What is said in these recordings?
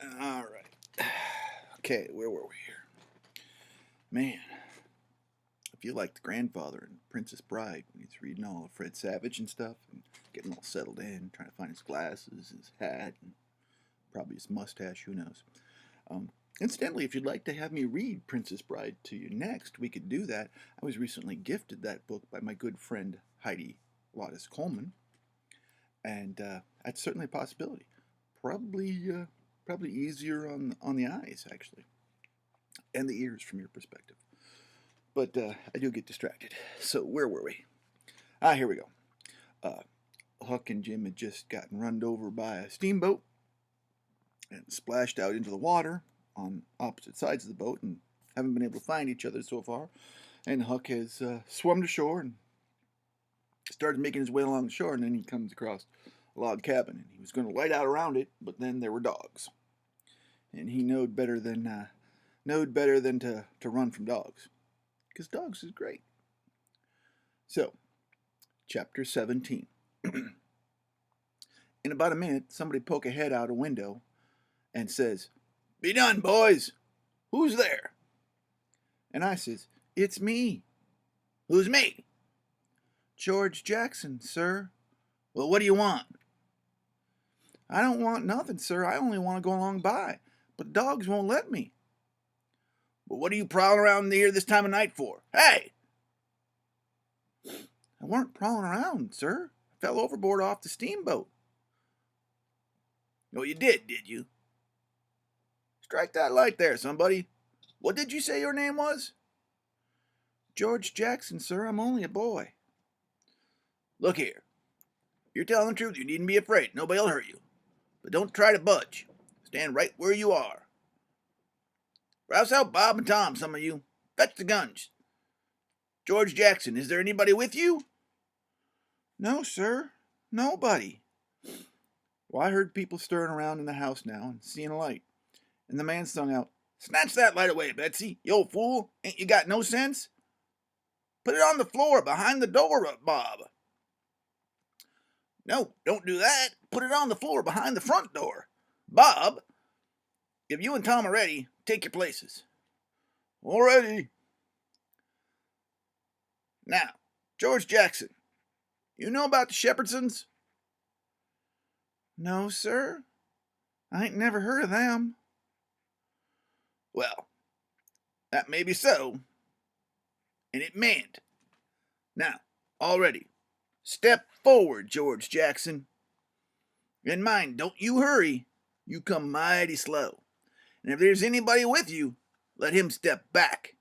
All right. Okay, where were we here? Man, I feel like the grandfather in Princess Bride when he's reading all of Fred Savage and stuff and getting all settled in, trying to find his glasses, his hat, and probably his mustache, who knows. Um, Incidentally, if you'd like to have me read Princess Bride to you next, we could do that. I was recently gifted that book by my good friend Heidi Lottis Coleman, and that's certainly a possibility. Probably easier on the eyes actually, and the ears from your perspective. But I do get distracted. So where were we? Here we go. Uh, Huck and Jim had just gotten run over by a steamboat and splashed out into the water on opposite sides of the boat and haven't been able to find each other so far. And Huck has swum to shore and started making his way along the shore, and then he comes across a log cabin, and he was going to light out around it, but then there were dogs, and he knowed better than to run from dogs, because dogs is great. So, chapter 17. In about a minute, somebody poke a head out a window and says, "Be done, boys. Who's there?" And I says, "It's me." "Who's me?" "George Jackson, sir." "Well, what do you want?" "I don't want nothing, sir. I only want to go along by, but dogs won't let me." "Well, what are you prowling around here this time of night for? Hey!" "I weren't prowling around, sir. I fell overboard off the steamboat." "Oh, you did you? Strike that light there, somebody. What did you say your name was?" "George Jackson, sir. I'm only a boy." "Look here. If you're telling the truth, you needn't be afraid. Nobody'll hurt you. But don't try to budge. Stand right where you are. Rouse out Bob and Tom, some of you. Fetch the guns. George Jackson, is there anybody with you?" "No, sir. Nobody." Well, I heard people stirring around in the house now and seeing a light, and the man sung out, "Snatch that light away, Betsy, you old fool. Ain't you got no sense? Put it on the floor behind the door, Bob." "No, don't do that. Put it on the floor behind the front door. Bob, if you and Tom are ready, take your places." "All ready." Now, George Jackson, you know about the Shepherdsons?" "No, sir. I ain't never heard of them." "Well, that may be so, and it mayn't. Now, all ready. Step forward, George Jackson. And mind, don't you hurry. You come mighty slow. And if there's anybody with you, let him step back.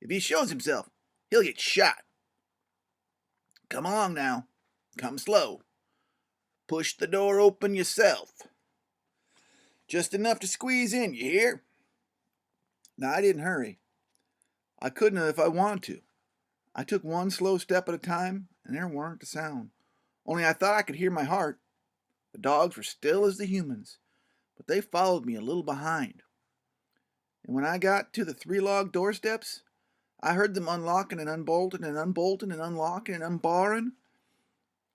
If he shows himself, he'll get shot. Come along now. Come slow. Push the door open yourself. Just enough to squeeze in, you hear?" Now, I didn't hurry. I couldn't have if I wanted to. I took one slow step at a time, and there weren't a sound. Only I thought I could hear my heart. The dogs were still as the humans, but they followed me a little behind. And when I got to the 3 log doorsteps, I heard them unlocking and unbolting and unbolting and unlocking and unbarring.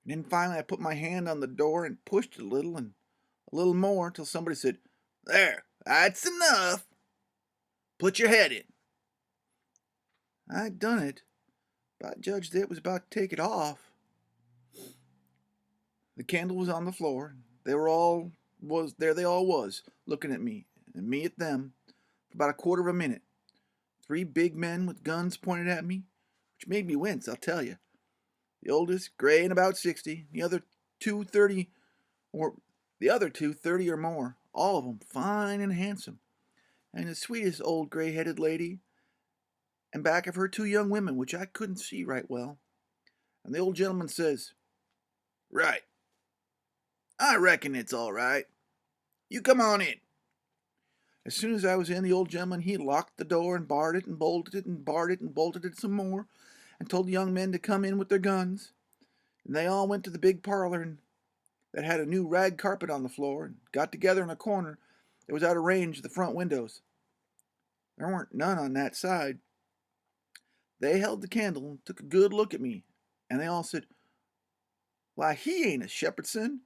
And then finally I put my hand on the door and pushed it a little and a little more till somebody said, "There, that's enough. Put your head in." I'd done it, but I judged it was about to take it off. The candle was on the floor. There they all was, looking at me, and me at them, for about a quarter of a minute. 3 big men with guns pointed at me, which made me wince, I'll tell you. The oldest, gray and about 60, two 30 the other two 30 or more, all of them fine and handsome, and the sweetest old gray-headed lady, and back of her 2 young women, which I couldn't see right well. And the old gentleman says, "Right. I reckon it's all right. You come on in." as soon as I was in, the old gentleman, he locked the door and barred it and bolted it and barred it and bolted it some more, and told the young men to come in with their guns. And they all went to the big parlor that had a new rag carpet on the floor, and got together in a corner that was out of range of the front windows. There weren't none on that side. They held the candle and took a good look at me, and they all said, "Why, he ain't a Shepherdson.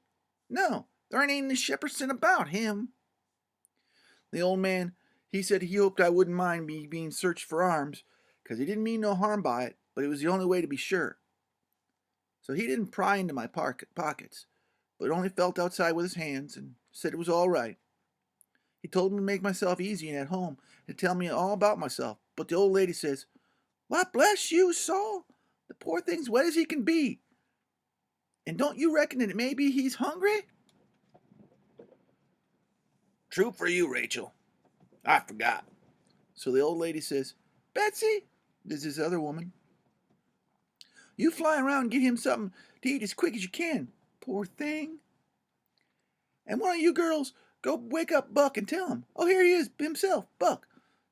No, there ain't a Shepherdson about him." The old man, he said he hoped I wouldn't mind me being searched for arms, 'cause he didn't mean no harm by it, but it was the only way to be sure. So he didn't pry into my pockets, but only felt outside with his hands and said it was all right. He told me to make myself easy and at home and tell me all about myself. But the old lady says, "Why, bless you, Saul, the poor thing's wet as he can be. And don't you reckon that maybe he's hungry?" True for you, Rachel. I forgot. So the old lady says, "Betsy," there's this other woman, "you fly around and get him something to eat as quick as you can. Poor thing. And one of you girls go wake up Buck and tell him, oh, here he is himself, Buck.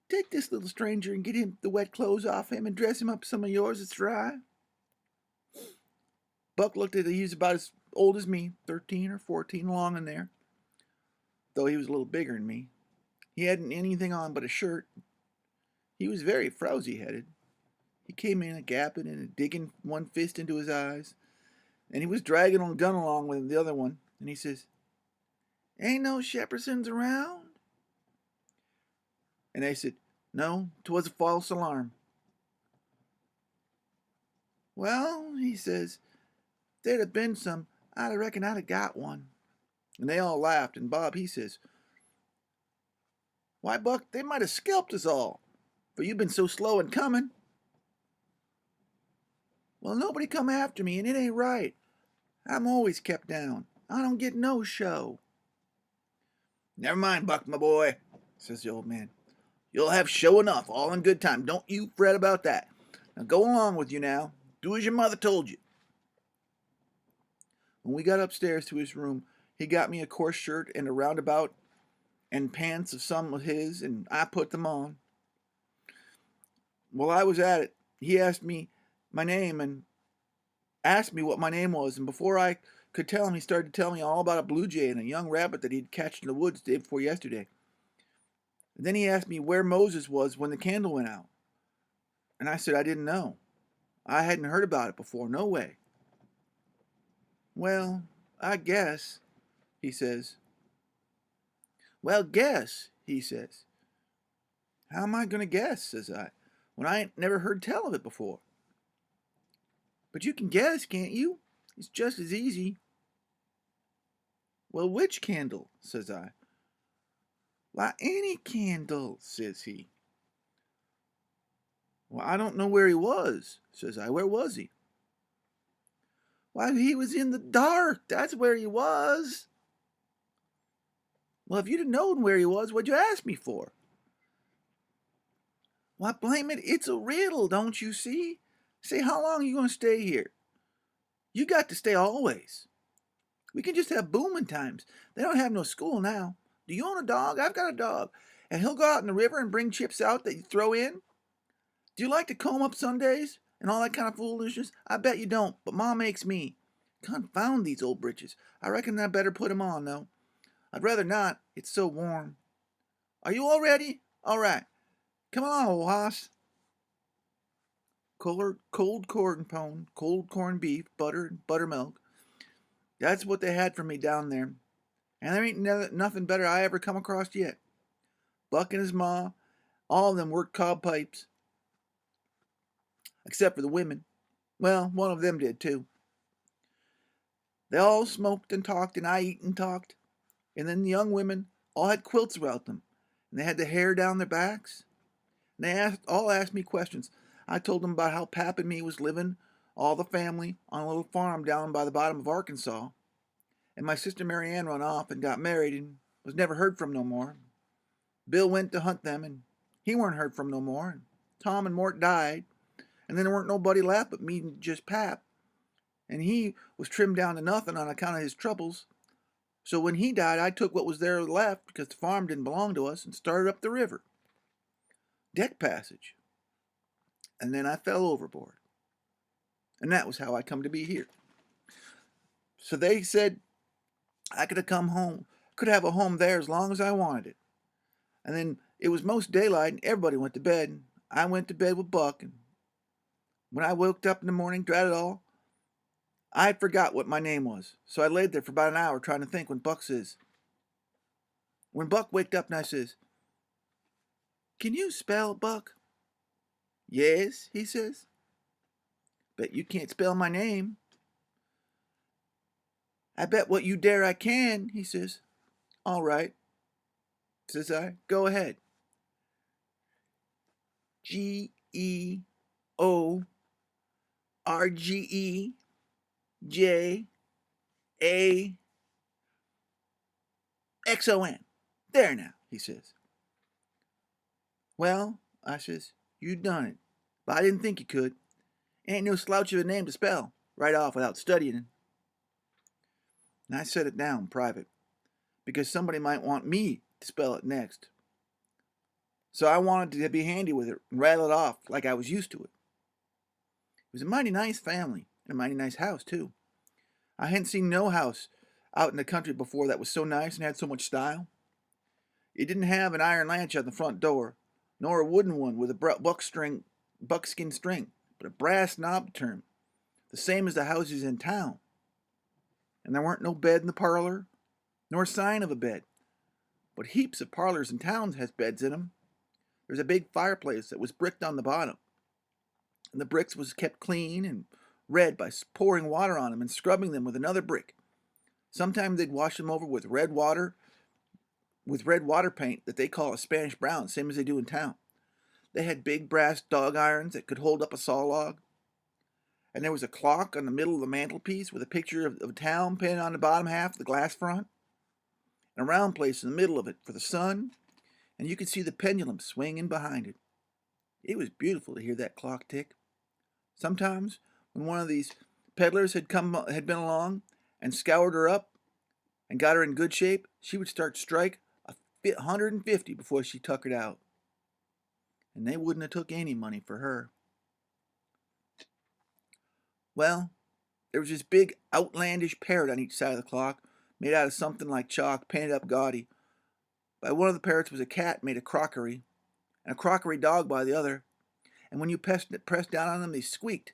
Take this little stranger and get him the wet clothes off him and dress him up some of yours that's dry." Buck looked at it. He was about as old as me, 13 or 14, along in there, though he was a little bigger than me. He hadn't anything on but a shirt. He was very frowsy-headed. He came in a-gapping and digging one fist into his eyes, and he was dragging a gun along with the other one, and he says, "Ain't no Shepherdsons around?" And I said, "No, 'twas a false alarm." "Well," he says, "if there'd have been some, I'd reckon I'd have got one." And they all laughed, and Bob, he says, "Why, Buck, they might have scalped us all, for you've been so slow in coming." "Well, nobody come after me, and it ain't right. I'm always kept down. I don't get no show." Never mind, Buck, my boy, says the old man. You'll have show enough, all in good time. Don't you fret about that. Now go along with you now. Do as your mother told you. When we got upstairs to his room, he got me a coarse shirt and a roundabout and pants of some of his, and I put them on. While I was at it, he asked me my name and asked me what my name was, and before I could tell him, he started to tell me all about a blue jay and a young rabbit that he'd catched in the woods the day before yesterday. And then he asked me where Moses was when the candle went out. And I said I didn't know. I hadn't heard about it before, no way. "Well, I guess," he says. "Well, guess," he says. "How am I going to guess," says I, "when I ain't never heard tell of it before?" "But you can guess, can't you? It's just as easy." "Well, which candle?" says I. "Why, any candle," says he. "Well, I don't know where he was," says I. "Where was he?" "Why, he was in the dark. That's where he was." "Well, if you'd have known where he was, what'd you ask me for?" "Why, blame it, it's a riddle, don't you see? Say, how long are you going to stay here? You got to stay always. We can just have booming times. They don't have no school now. Do you own a dog? I've got a dog. And he'll go out in the river and bring chips out that you throw in. Do you like to comb up Sundays and all that kind of foolishness? I bet you don't, but Ma makes me. Confound these old breeches. I reckon I better put 'em on, though. I'd rather not. It's so warm. Are you all ready? All right. Come along, old hoss." Cold corn pone, cold corned beef, butter, and buttermilk. That's what they had for me down there. And there ain't nothing better I ever come across yet. Buck and his ma, all of them worked cob pipes. Except for the women. Well, one of them did too. They all smoked and talked, and I eat and talked. And then the young women all had quilts about them, and they had the hair down their backs. And they all asked me questions. I told them about how Pap and me was living, all the family, on a little farm down by the bottom of Arkansas. And my sister Mary Ann run off and got married and was never heard from no more. Bill went to hunt them, and he weren't heard from no more. And Tom and Mort died, and then there weren't nobody left but me and just Pap. And he was trimmed down to nothing on account of his troubles. So when he died, I took what was there left, because the farm didn't belong to us, and started up the river. Deck passage. And then I fell overboard. And that was how I come to be here. So they said I could have come home, could have a home there as long as I wanted it. And then it was most daylight and everybody went to bed. And I went to bed with Buck. And when I woke up in the morning, drat it all, I had forgot what my name was. So I laid there for about an hour trying to think when Buck waked up and I says, "Can you spell, Buck?" "Yes," he says. "Bet you can't spell my name." "I bet what you dare I can," he says. "All right," says I. "Go ahead." GEORGEJAXON. There now, he says. "Well," I says, "you done it. But I didn't think you could. Ain't no slouch of a name to spell, right off without studying." And I set it down private, because somebody might want me to spell it next. So I wanted to be handy with it and rattle it off like I was used to it. It was a mighty nice family, and a mighty nice house, too. I hadn't seen no house out in the country before that was so nice and had so much style. It didn't have an iron latch on the front door, nor a wooden one with a buckskin string, but a brass knob to turn, the same as the houses in town. And there weren't no bed in the parlor, nor a sign of a bed. But heaps of parlors in towns has beds in 'em. There's a big fireplace that was bricked on the bottom, and the bricks was kept clean and red by pouring water on them and scrubbing them with another brick. Sometimes they'd wash them over with red water paint that they call a Spanish brown, same as they do in town. They had big brass dog irons that could hold up a saw log. And there was a clock on the middle of the mantelpiece with a picture of a town painted on the bottom half of the glass front, and a round place in the middle of it for the sun, and you could see the pendulum swinging behind it. It was beautiful to hear that clock tick. Sometimes, when one of these peddlers had been along and scoured her up and got her in good shape, she would start strike 150 before she tuckered out. And they wouldn't have took any money for her. Well, there was this big outlandish parrot on each side of the clock, made out of something like chalk, painted up gaudy. By one of the parrots was a cat made of crockery, and a crockery dog by the other, and when you pressed down on them, they squeaked,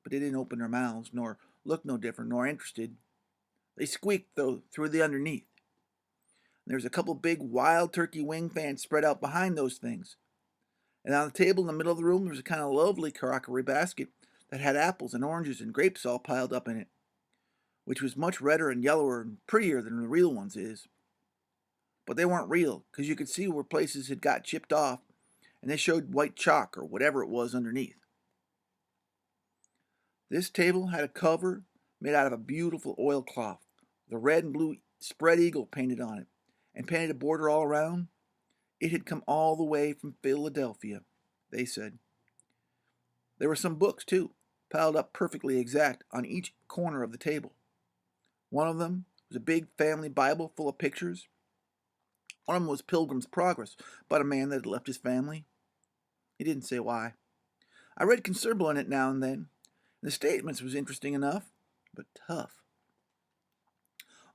but they didn't open their mouths, nor look no different, nor interested. They squeaked, though, through the underneath. And there was a couple big wild turkey wing fans spread out behind those things. And on the table in the middle of the room, there was a kind of lovely crockery basket that had apples and oranges and grapes all piled up in it, which was much redder and yellower and prettier than the real ones is. But they weren't real, because you could see where places had got chipped off, and they showed white chalk or whatever it was underneath. This table had a cover made out of a beautiful oilcloth, with a red and blue spread eagle painted on it, and painted a border all around. It had come all the way from Philadelphia, they said. There were some books, too, piled up perfectly exact on each corner of the table. One of them was a big family Bible full of pictures. One of them was Pilgrim's Progress, about a man that had left his family. He didn't say why. I read considerable in it now and then, and the statements was interesting enough, but tough.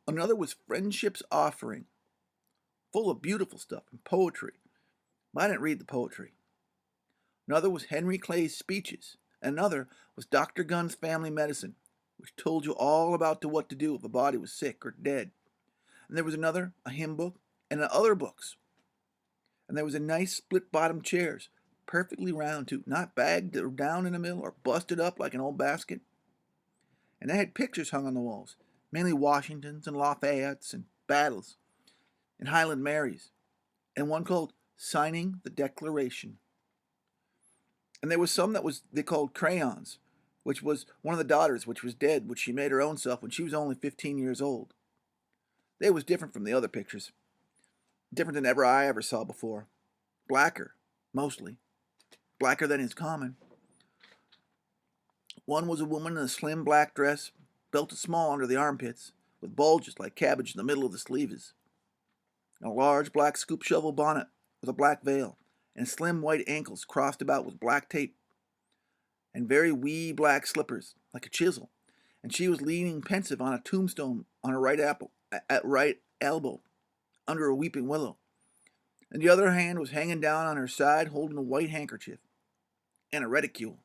Another was Friendship's Offering, full of beautiful stuff and poetry, but I didn't read the poetry. Another was Henry Clay's Speeches, and another was Dr. Gunn's Family Medicine, which told you all about what to do if a body was sick or dead. And there was another, a hymn book, and other books. And there was a nice split-bottom chairs, perfectly round too, not bagged or down in the middle or busted up like an old basket. And they had pictures hung on the walls, mainly Washingtons and Lafayettes and battles and Highland Marys, and one called Signing the Declaration. And there was some that they called crayons, which was one of the daughters, which was dead, which she made her own self when she was only 15 years old. They was different from the other pictures, different than I ever saw before. Blacker, mostly. Blacker than is common. One was a woman in a slim black dress, belted small under the armpits, with bulges like cabbage in the middle of the sleeves. And a large black scoop shovel bonnet with a black veil, and slim white ankles crossed about with black tape, and very wee black slippers, like a chisel, and she was leaning pensive on a tombstone on her right elbow, under a weeping willow, and the other hand was hanging down on her side holding a white handkerchief, and a reticule.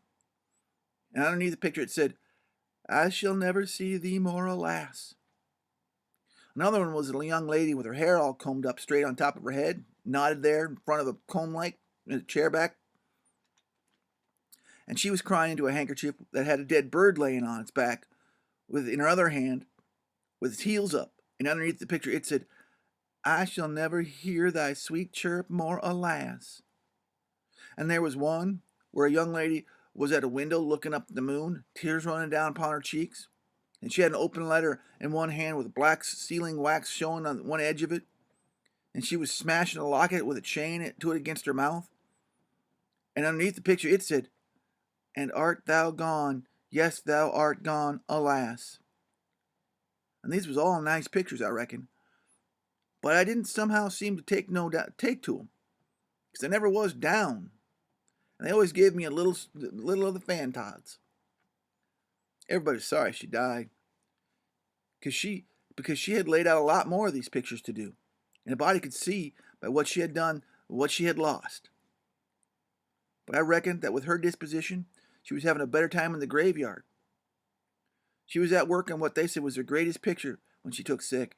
And underneath the picture it said, "I shall never see thee more, alas." Another one was a young lady with her hair all combed up straight on top of her head, knotted there in front of a comb light, in a chair back, and she was crying into a handkerchief that had a dead bird laying on its back, with in her other hand, with its heels up, and underneath the picture it said, "I shall never hear thy sweet chirp more, alas." And there was one where a young lady was at a window looking up at the moon, tears running down upon her cheeks, and she had an open letter in one hand with black sealing wax showing on one edge of it, and she was smashing a locket with a chain to it against her mouth. And underneath the picture it said, "And art thou gone? Yes, thou art gone, alas." And these was all nice pictures, I reckon. But I didn't somehow seem to take to 'em, 'cause I never was down, and they always gave me a little of the fantods. Everybody's sorry she died, because she had laid out a lot more of these pictures to do, and a body could see by what she had done what she had lost. But I reckon that with her disposition, she was having a better time in the graveyard. She was at work on what they said was her greatest picture when she took sick.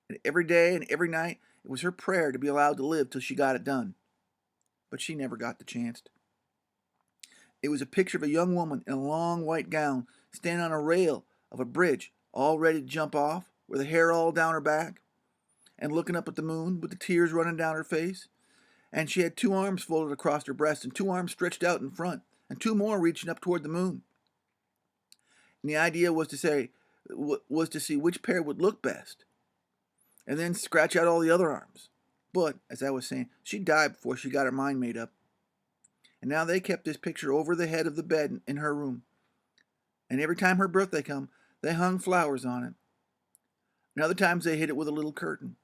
And every day and every night, it was her prayer to be allowed to live till she got it done. But she never got the chance. It was a picture of a young woman in a long white gown standing on a rail of a bridge, all ready to jump off, with her hair all down her back, and looking up at the moon with the tears running down her face. And she had two arms folded across her breast, and two arms stretched out in front, and two more reaching up toward the moon. And the idea was to see which pair would look best, and then scratch out all the other arms. But, as I was saying, she died before she got her mind made up. And now they kept this picture over the head of the bed in her room. And every time her birthday come, they hung flowers on it. And other times they hid it with a little curtain.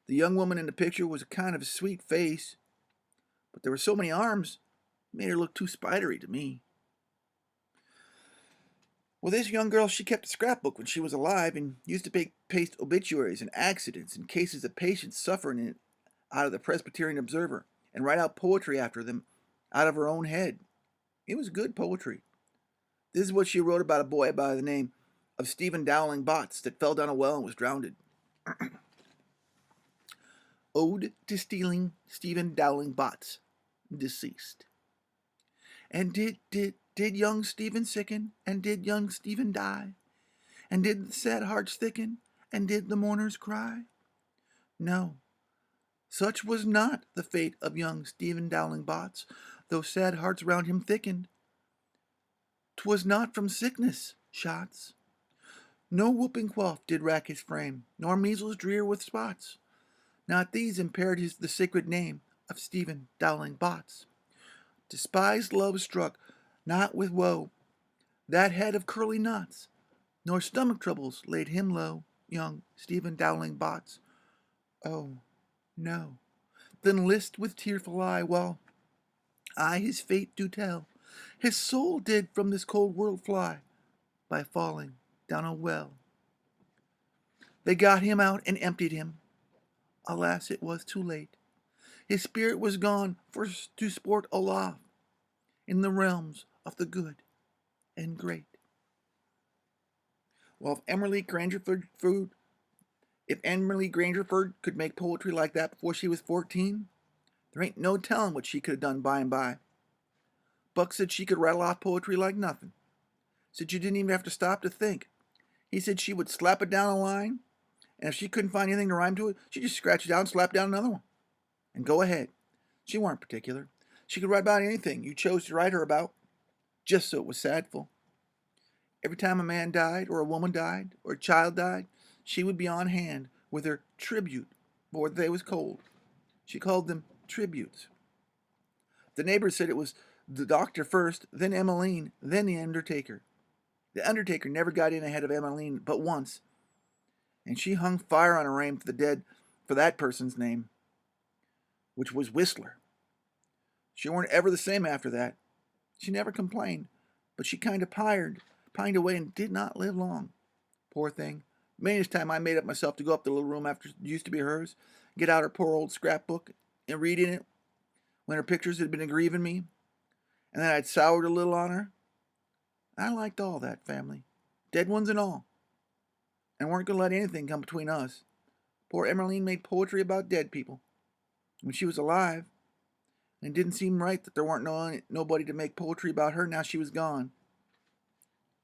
The young woman in the picture was a kind of sweet face, but there were so many arms, it made her look too spidery to me. Well, this young girl, she kept a scrapbook when she was alive and used to paste obituaries and accidents and cases of patients suffering in it out of the Presbyterian Observer and write out poetry after them out of her own head. It was good poetry. This is what she wrote about a boy by the name of Stephen Dowling Botts that fell down a well and was drowned. Ode to stealing Stephen Dowling Botts, deceased. And did young Stephen sicken, and did young Stephen die? And did the sad hearts thicken, and did the mourners cry? No, such was not the fate of young Stephen Dowling Botts, though sad hearts round him thickened. 'Twas not from sickness, shots. No whooping cough did rack his frame, nor measles drear with spots. Not these impaired the sacred name of Stephen Dowling Botts. Despised love struck not with woe that head of curly knots, nor stomach troubles laid him low, young Stephen Dowling Botts. Oh, no. Then list with tearful eye, while I his fate do tell, his soul did from this cold world fly, by falling down a well. They got him out and emptied him. Alas, it was too late. His spirit was gone to sport aloft in the realms of the good and great. Well, if Emily Grangerford could make poetry like that before she was 14, there ain't no telling what she could have done by and by. Buck said she could rattle off poetry like nothing. Said you didn't even have to stop to think. He said she would slap it down a line, and if she couldn't find anything to rhyme to it, she'd just scratch it out and slap down another one. And go ahead. She weren't particular. She could write about anything you chose to write her about, just so it was sadful. Every time a man died, or a woman died, or a child died, she would be on hand with her tribute, before they was cold. She called them tributes. The neighbors said it was the doctor first, then Emmeline, then the undertaker. The undertaker never got in ahead of Emmeline but once, and she hung fire on her aim for the dead for that person's name, which was Whistler. She weren't ever the same after that. She never complained, but she kind of pined away and did not live long. Poor thing. Many's time I made up myself to go up the little room after it used to be hers, get out her poor old scrapbook, and read in it when her pictures had been grieving me, and then I'd soured a little on her. I liked all that family, dead ones and all, and weren't going to let anything come between us. Poor Emmeline made poetry about dead people when she was alive. And it didn't seem right that there weren't nobody to make poetry about her now she was gone.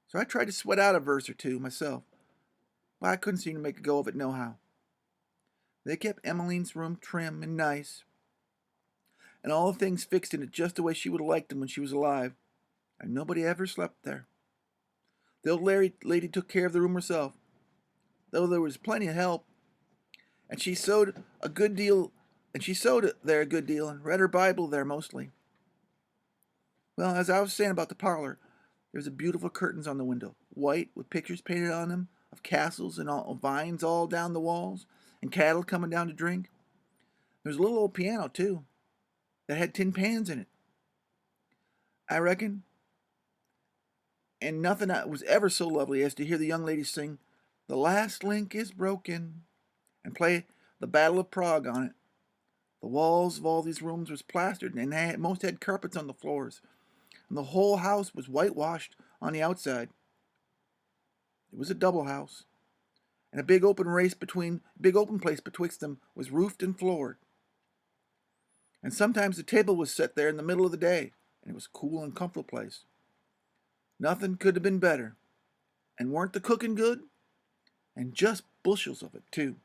So I tried to sweat out a verse or two myself, but I couldn't seem to make a go of it nohow. They kept Emmeline's room trim and nice, and all the things fixed in it just the way she would have liked them when she was alive, and nobody ever slept there. The old lady took care of the room herself, though there was plenty of help, and she sewed a good deal, and read her Bible there mostly. Well, as I was saying about the parlor, there was beautiful curtains on the window, white with pictures painted on them of castles and vines all down the walls, and cattle coming down to drink. There was a little old piano too, that had tin pans in it, I reckon, and nothing was ever so lovely as to hear the young lady sing, "The last link is broken," and play the Battle of Prague on it. The walls of all these rooms was plastered, and most had carpets on the floors, and the whole house was whitewashed on the outside. It was a double house, and a big open place betwixt them was roofed and floored. And sometimes the table was set there in the middle of the day, and it was a cool and comfortable place. Nothing could have been better. And weren't the cooking good? And just bushels of it, too.